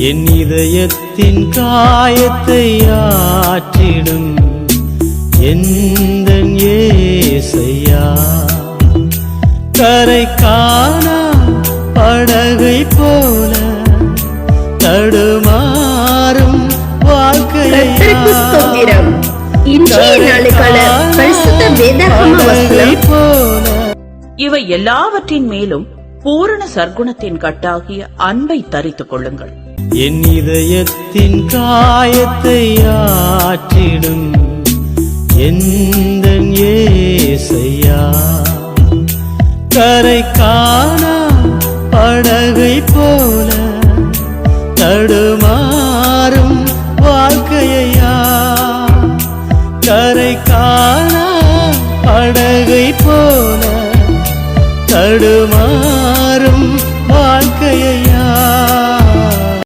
என் இதயத்தின் காயத்தை ஆற்றிடும் எந்தன் இயேசையா. கரை காணா படகை போல தடுமாறும் வாழ்க்கையை இவை எல்லாவற்றின் மேலும் பூரண சர்க்குணத்தின் கட்டாகிய அன்பை தரித்துக் கொள்ளுங்கள். என் இதயத்தின் காயத்தை ஆற்றிடும் எந்தன் இயேசையா. கரை காணா படகை போல தடுமாறும் வாழ்க்கையா. கரை காணா படகை போல தடுமாறும்